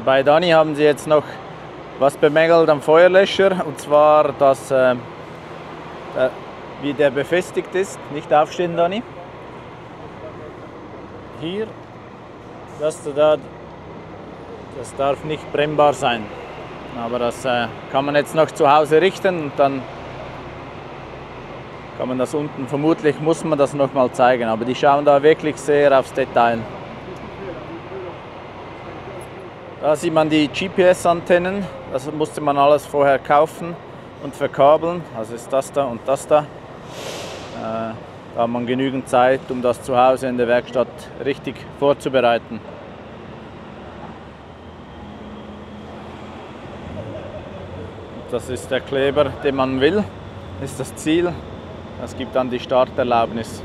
bei Dani haben sie jetzt noch was bemängelt am Feuerlöscher, und zwar, dass wie der befestigt ist. Nicht aufstehen, Dani. Hier, das darf nicht brennbar sein. Aber das kann man jetzt noch zu Hause richten, und dann kann man das unten, vermutlich muss man das noch mal zeigen. Aber die schauen da wirklich sehr aufs Detail. Da sieht man die GPS-Antennen, das musste man alles vorher kaufen und verkabeln. Also ist das da und das da. Da hat man genügend Zeit, um das zu Hause in der Werkstatt richtig vorzubereiten. Das ist der Kleber, den man will, ist das Ziel. Das gibt dann die Starterlaubnis.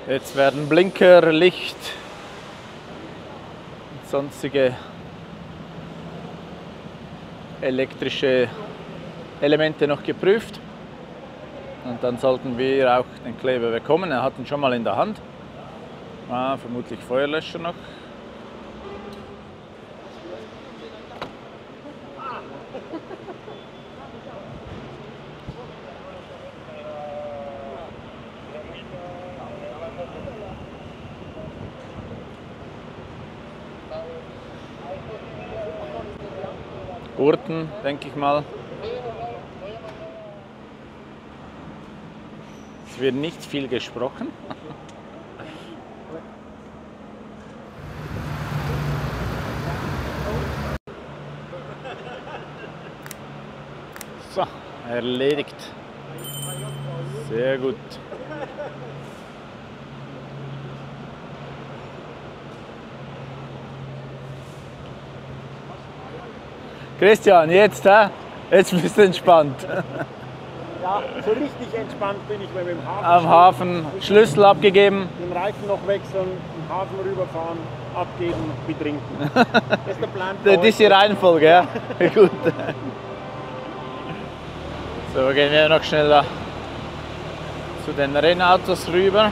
Jetzt werden Blinker, Licht und sonstige elektrische Elemente noch geprüft. Und dann sollten wir auch den Kleber bekommen. Er hat ihn schon mal in der Hand. Vermutlich Feuerlöscher noch. Gurten, denke ich mal. Es wird nicht viel gesprochen. So, erledigt. Sehr gut. Christian, jetzt, jetzt bist du entspannt. Ja, so richtig entspannt bin ich, wenn wir im Hafen am Hafen Schlüssel abgegeben. Den Reifen noch wechseln, im Hafen rüberfahren, abgeben, betrinken. Das ist der Plan. Das ist die Reihenfolge, ja? Gut. So, gehen wir noch schnell da zu den Rennautos rüber.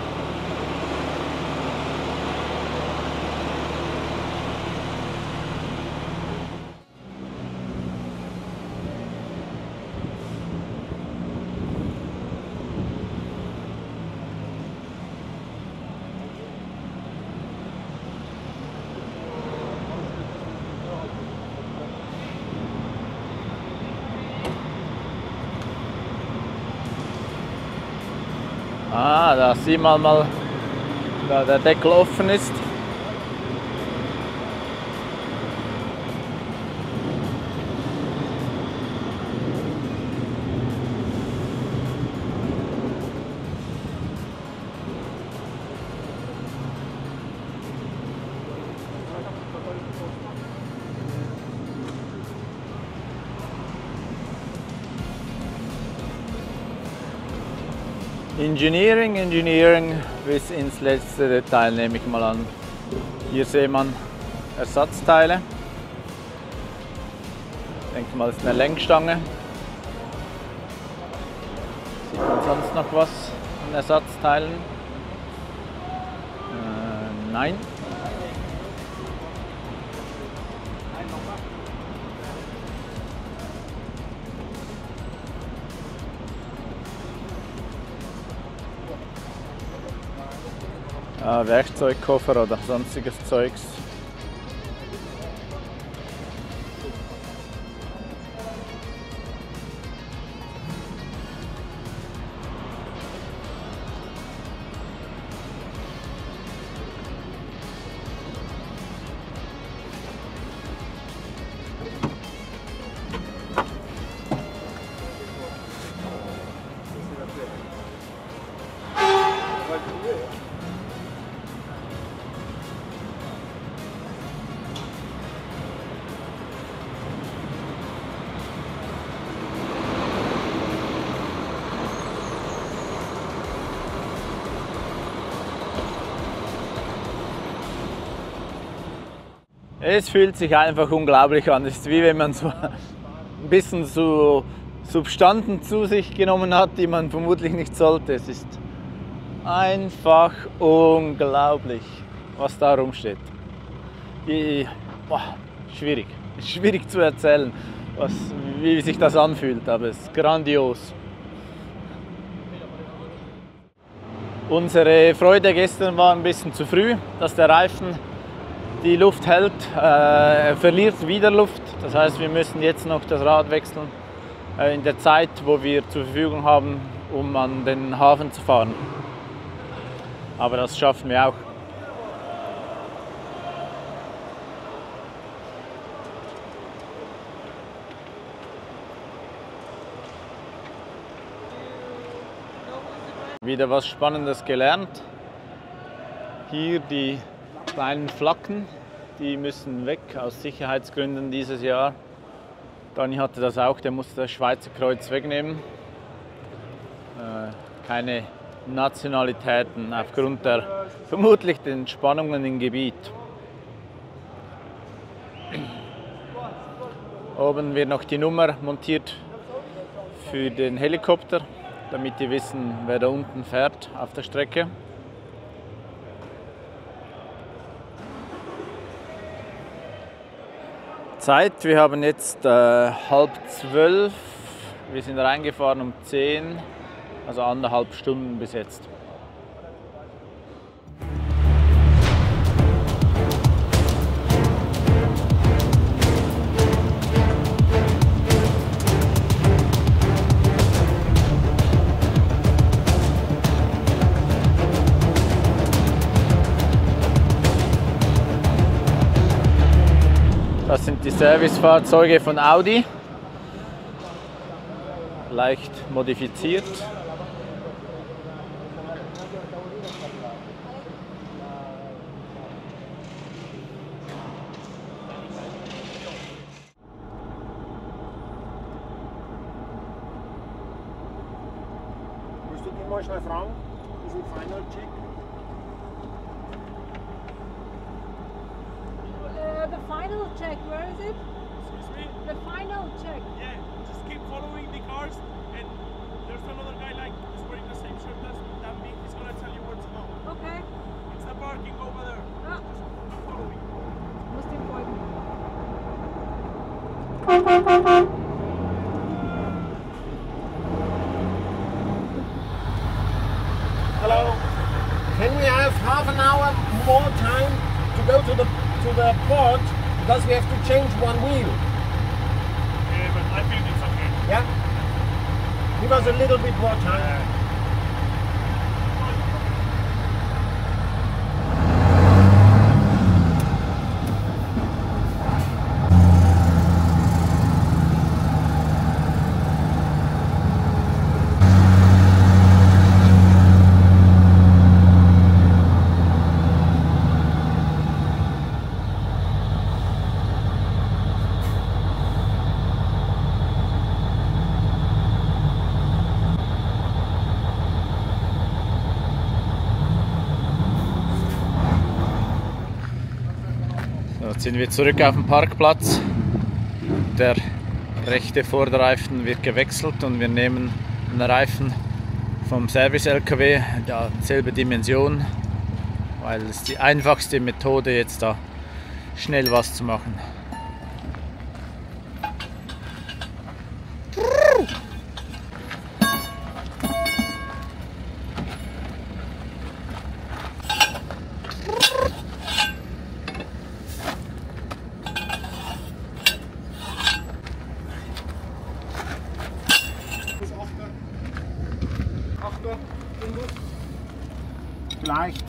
Da sieht man mal, da der Deckel offen ist. Engineering bis ins letzte Detail, nehme ich mal an. Hier sieht man Ersatzteile. Ich denke mal, das ist eine Lenkstange. Sieht man sonst noch was an Ersatzteilen? Nein. Werkzeugkoffer oder sonstiges Zeugs. Es fühlt sich einfach unglaublich an. Es ist wie wenn man so ein bisschen so Substanzen zu sich genommen hat, die man vermutlich nicht sollte. Es ist einfach unglaublich, was da rumsteht. Schwierig. Es ist schwierig zu erzählen, wie sich das anfühlt, aber es ist grandios. Unsere Freude gestern war ein bisschen zu früh, dass der Reifen die Luft hält. Er verliert wieder Luft, das heißt, wir müssen jetzt noch das Rad wechseln in der Zeit, wo wir zur Verfügung haben, um an den Hafen zu fahren. Aber das schaffen wir auch. Wieder was Spannendes gelernt. Hier die kleinen Flaggen, die müssen weg aus Sicherheitsgründen dieses Jahr. Dani hatte das auch, der musste das Schweizer Kreuz wegnehmen. Keine Nationalitäten aufgrund der vermutlich den Spannungen im Gebiet. Oben wird noch die Nummer montiert für den Helikopter, damit die wissen, wer da unten fährt auf der Strecke. Zeit, wir haben jetzt 11:30, wir sind reingefahren um 10, also 1,5 Stunden bis jetzt. Das sind die Servicefahrzeuge von Audi, leicht modifiziert. Musst du die mal schnell fragen, diesen Final Check? The final check, where is it? Excuse me? The final check. Yeah, just keep following the cars and there's another guy like he's wearing the same shirt as me. He's gonna tell you where to go. Okay. It's the parking over there. Ah, Just follow me. most important. Hello. Can we have half an hour more time to go to the port because we have to change one wheel? Yeah, but I think it's okay. Yeah. Give us a little bit more time. So, jetzt sind wir zurück auf dem Parkplatz. Der rechte Vorderreifen wird gewechselt und wir nehmen einen Reifen vom Service-LKW, ja, selbe Dimension, weil es die einfachste Methode jetzt da schnell was zu machen. Vielleicht.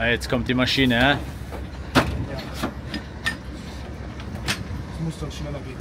Jetzt kommt die Maschine. Es muss dann schneller gehen.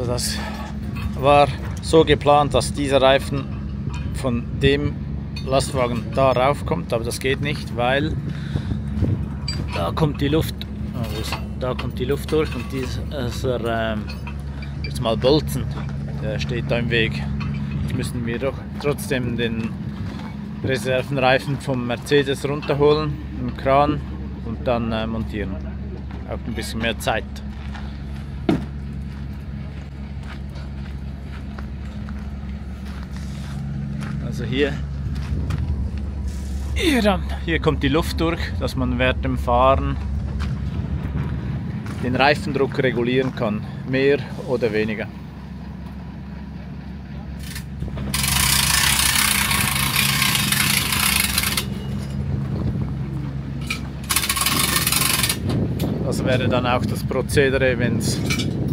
Also das war so geplant, dass dieser Reifen von dem Lastwagen da raufkommt, aber das geht nicht, weil da kommt die Luft, da kommt die Luft durch und dieser jetzt mal Bolzen, der steht da im Weg. Jetzt müssen wir doch trotzdem den Reservenreifen vom Mercedes runterholen im Kran und dann montieren. Auch ein bisschen mehr Zeit. Also hier kommt die Luft durch, dass man während dem Fahren den Reifendruck regulieren kann, mehr oder weniger. Das wäre dann auch das Prozedere, wenn es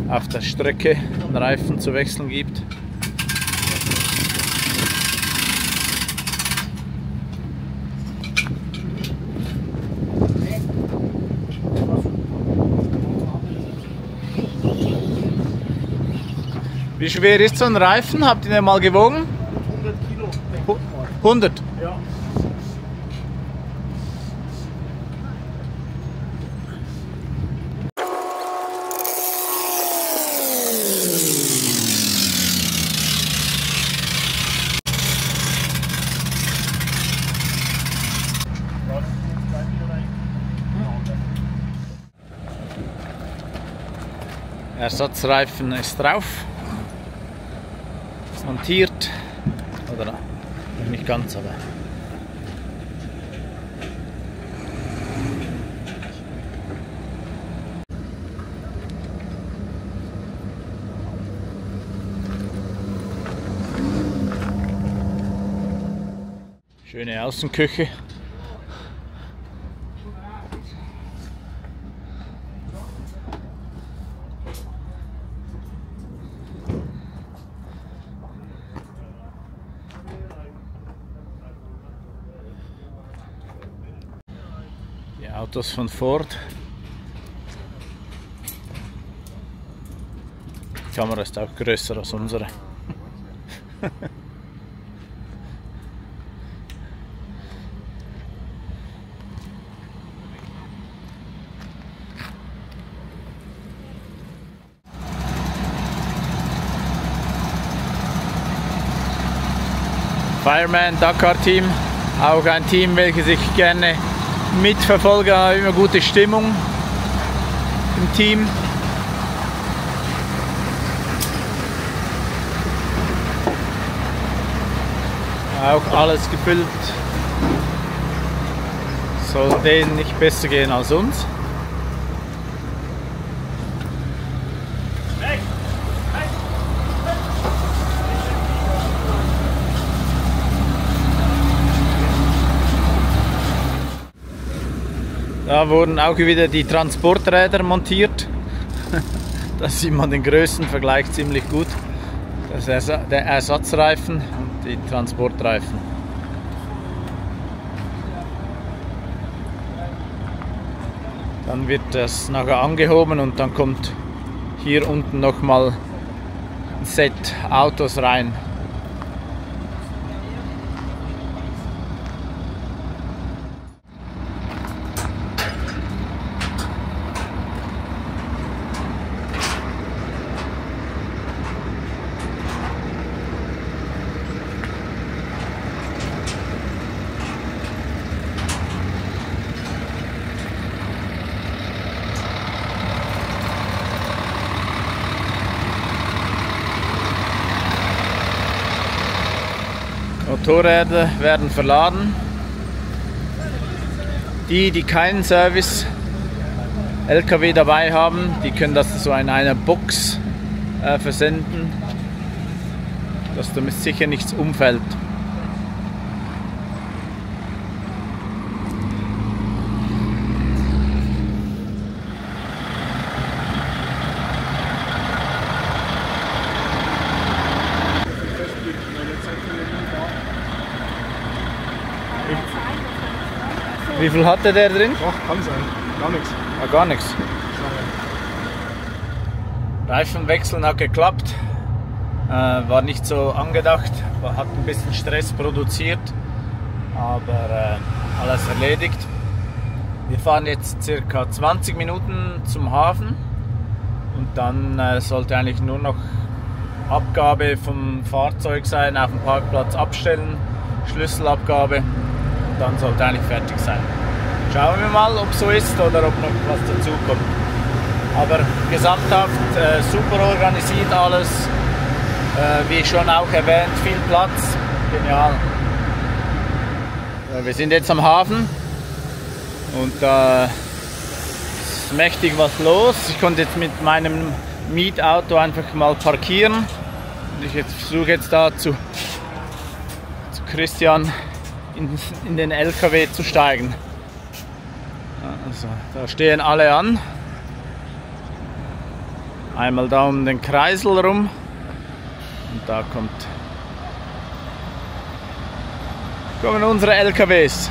auf der Strecke einen Reifen zu wechseln gibt. Wie schwer ist so ein Reifen? Habt ihr den mal gewogen? 100 Kilo. 100? Ja. Ersatzreifen ist drauf. Montiert, oder nicht ganz, aber schöne Außenküche. Autos von Ford. Die Kamera ist auch größer als unsere. Fireman Dakar Team, auch ein Team, welches ich gerne mitverfolge, immer gute Stimmung im Team. Auch alles gefüllt. Soll denen nicht besser gehen als uns. Da wurden auch wieder die Transporträder montiert. Da sieht man den Größenvergleich ziemlich gut. Das ist der Ersatzreifen und die Transportreifen. Dann wird das nachher angehoben und dann kommt hier unten nochmal ein Set Autos rein. Motorräder werden verladen. Die keinen Service LKW dabei haben, die können das so in einer Box versenden, dass damit sicher nichts umfällt. Wie viel hatte der drin? Ach, kann sein. Gar nichts. Ah, gar nichts. Reifenwechseln hat geklappt, war nicht so angedacht, hat ein bisschen Stress produziert, aber alles erledigt. Wir fahren jetzt circa 20 Minuten zum Hafen und dann sollte eigentlich nur noch Abgabe vom Fahrzeug sein, auf dem Parkplatz abstellen, Schlüsselabgabe und dann sollte eigentlich fertig sein. Schauen wir mal, ob so ist oder ob noch was dazu kommt. Aber gesamthaft super organisiert alles, wie schon auch erwähnt, viel Platz, genial. Wir sind jetzt am Hafen und da ist mächtig was los. Ich konnte jetzt mit meinem Mietauto einfach mal parkieren und ich versuche jetzt da zu Christian in den LKW zu steigen. Also, da stehen alle an. Einmal da um den Kreisel rum und da kommen unsere LKWs.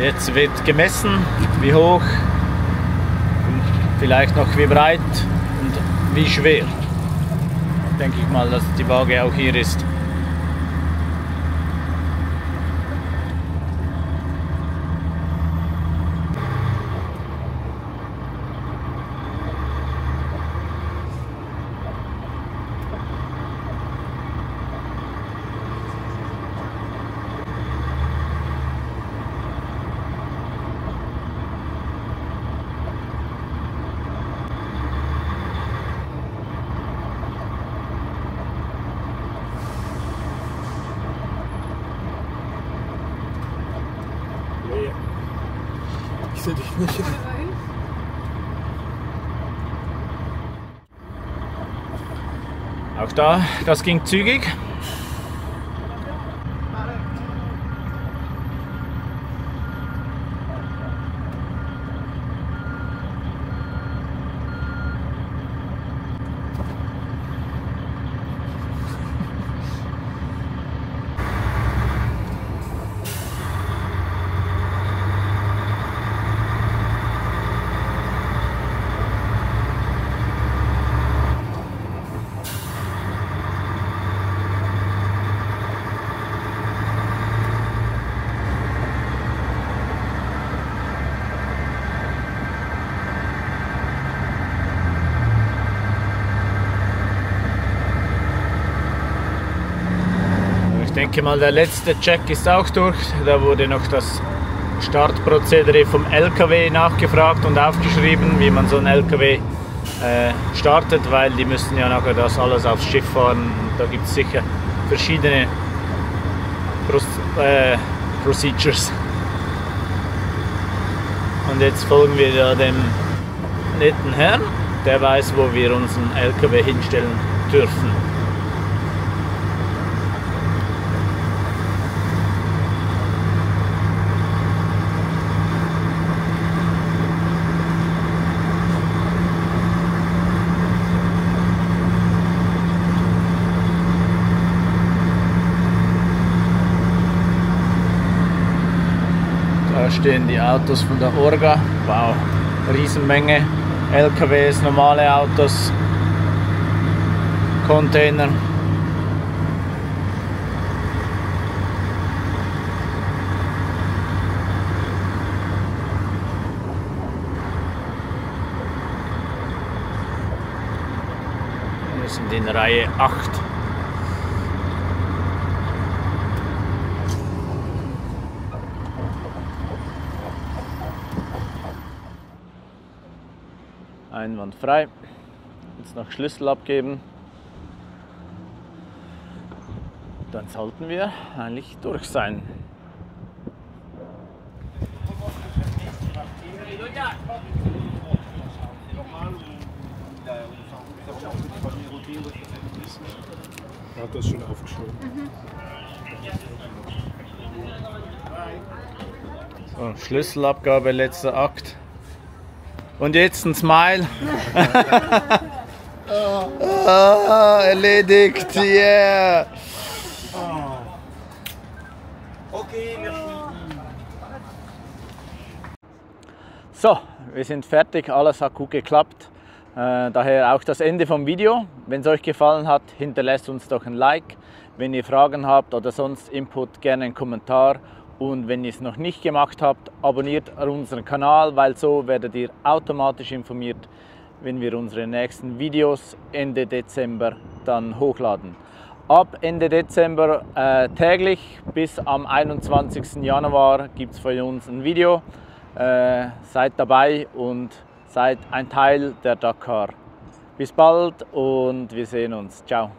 Jetzt wird gemessen, wie hoch, vielleicht noch wie breit und wie schwer. Denke ich mal, dass die Waage auch hier ist. Ich sehe dich nicht. Auch da, das ging zügig. Ich denke mal, der letzte Check ist auch durch. Da wurde noch das Startprozedere vom LKW nachgefragt und aufgeschrieben, wie man so einen LKW startet, weil die müssen ja nachher das alles aufs Schiff fahren. Und da gibt es sicher verschiedene Procedures. Und jetzt folgen wir da dem netten Herrn, der weiß, wo wir unseren LKW hinstellen dürfen. Da stehen die Autos von der Orga. Wow, Riesenmenge. LKWs, normale Autos, Container. Wir sind in Reihe 8. Einwandfrei. jetzt noch Schlüssel abgeben. Dann sollten wir eigentlich durch sein. Hat das schon aufgeschoben. So, Schlüsselabgabe, letzter Akt. Und jetzt ein Smile. Erledigt, yeah! Okay, wir So, wir sind fertig, alles hat gut geklappt. Daher auch das Ende vom Video. Wenn es euch gefallen hat, hinterlasst uns doch ein Like. Wenn ihr Fragen habt oder sonst Input, gerne einen Kommentar. Und wenn ihr es noch nicht gemacht habt, abonniert unseren Kanal, weil so werdet ihr automatisch informiert, wenn wir unsere nächsten Videos Ende Dezember dann hochladen. Ab Ende Dezember täglich bis am 21. Januar gibt es von uns ein Video. Seid dabei und seid ein Teil der Dakar. Bis bald und wir sehen uns. Ciao.